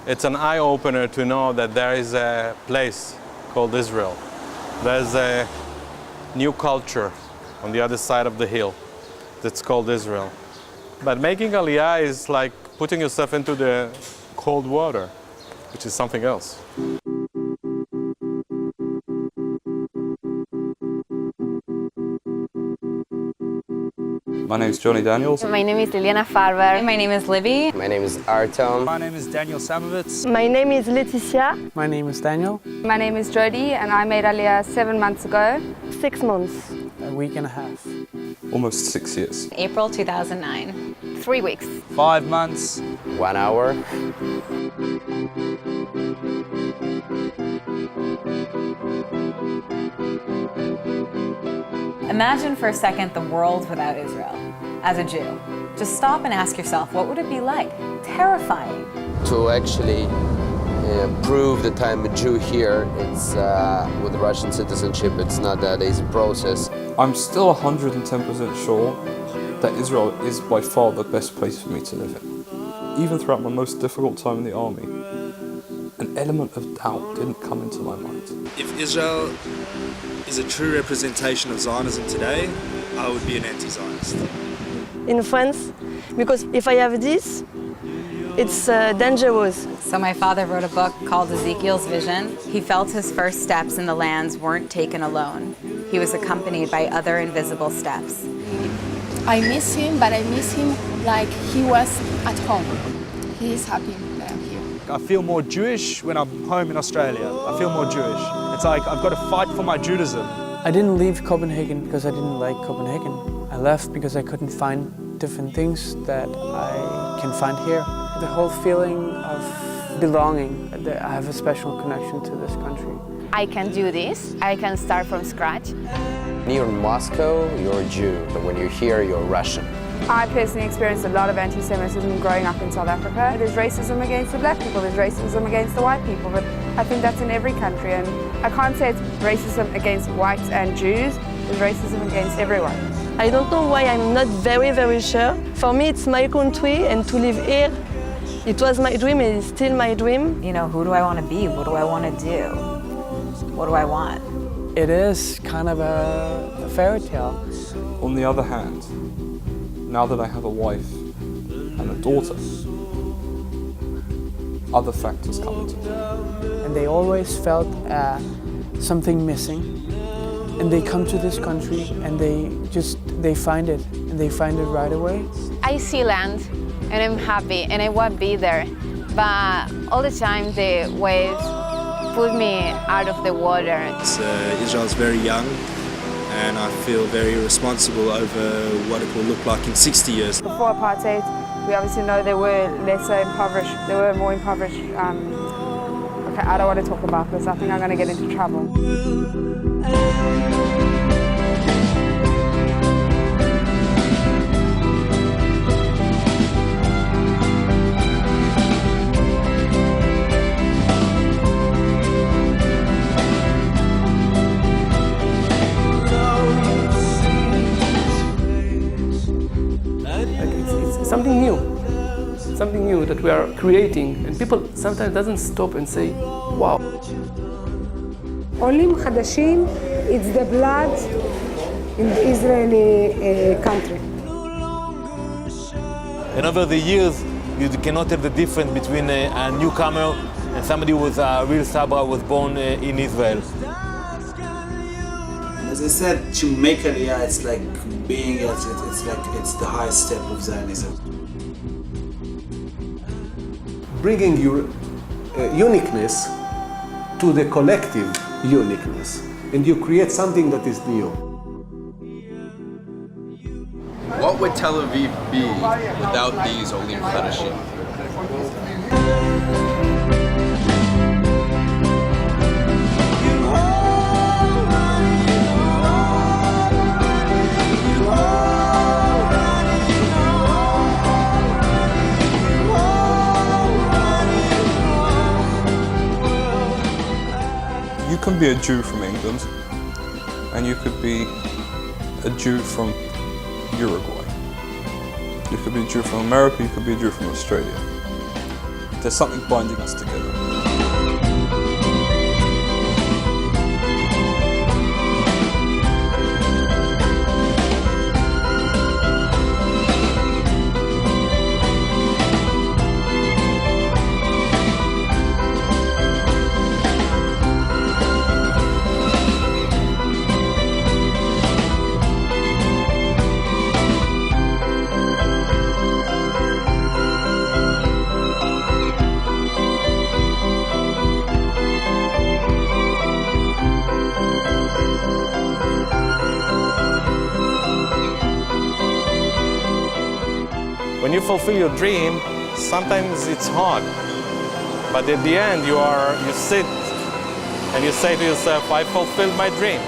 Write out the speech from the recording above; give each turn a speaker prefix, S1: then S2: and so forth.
S1: It's an eye-opener to know that there is a place called Israel. There's a new culture on the other side of the hill that's called Israel. But making Aliyah is like putting yourself into the cold water, which is something else.
S2: My name is Johnny Daniels.
S3: My name is Liliana Farber.
S4: My name is Libby.
S5: My name is Artem.
S6: My name is Daniel Samovitz.
S7: My name is Leticia.
S8: My name is Daniel.
S9: My name is Jody and I made Aliyah 7 months ago.
S7: 6 months.
S8: A week and a half.
S2: Almost 6 years.
S4: April 2009.
S3: 3 weeks.
S6: 5 months.
S5: 1 hour.
S4: Imagine for a second the world without Israel. As a Jew, just stop and ask yourself, what would it be like? Terrifying.
S5: To actually prove that I'm a Jew here, it's with Russian citizenship, it's not that easy process.
S2: I'm still 110% sure that Israel is by far the best place for me to live in. Even throughout my most difficult time in the army, an element of doubt didn't come into my mind.
S6: If Israel is a true representation of Zionism today, I would be an anti-Zionist.
S7: In France, because if I have this, it's dangerous.
S4: So my father wrote a book called Ezekiel's Vision. He felt his first steps in the lands weren't taken alone. He was accompanied by other invisible steps.
S10: I miss him, but I miss him like he was at home. He is happy that I'm here.
S6: I feel more Jewish when I'm home in Australia. I feel more Jewish. It's like I've got to fight for my Judaism.
S8: I didn't leave Copenhagen because I didn't like Copenhagen. I left because I couldn't find different things that I can find here. The whole feeling of belonging, I have a special connection to this country.
S3: I can do this. I can start from scratch.
S5: When you're in Moscow, you're a Jew, but when you're here, you're Russian.
S9: I personally experienced a lot of anti-Semitism growing up in South Africa. There's racism against the black people, there's racism against the white people, but I think that's in every country, and I can't say it's racism against whites and Jews, there's racism against everyone.
S7: I don't know why I'm not very sure. For me, it's my country, and to live here, it was my dream and it's still my dream.
S4: You know, who do I want to be? What do I want to do? What do I want?
S8: It is kind of a fairy tale.
S2: On the other hand, now that I have a wife and a daughter, other factors come into play.
S8: And they always felt something missing. And they come to this country and they find it, and they find it right away.
S3: I see land and I'm happy and I want to be there. But all the time the waves put me out of the water.
S6: Israel's very young, and I feel very responsible over what it will look like in 60 years.
S9: Before apartheid, we obviously know they were lesser impoverished, they were more impoverished. Okay, I don't want to talk about this, I think I'm going to get into trouble.
S11: Something new that we are creating, and people sometimes doesn't stop and say, wow.
S10: Olim, chadashim, it's the blood in the Israeli country.
S12: And over the years, you cannot tell the difference between a newcomer and somebody who was a real Sabra, was born in Israel.
S13: As I said, to make Aliyah, it's like being, it's the highest step of Zionism.
S14: Bringing your uniqueness to the collective uniqueness, and you create something that is new.
S15: What would Tel Aviv be without these olim chadashim?
S2: You can be a Jew from England, and you could be a Jew from Uruguay. You could be a Jew from America, you could be a Jew from Australia. There's something binding us together.
S1: When you fulfill your dream, sometimes it's hard. But at the end, you sit and you say to yourself, I fulfilled my dream.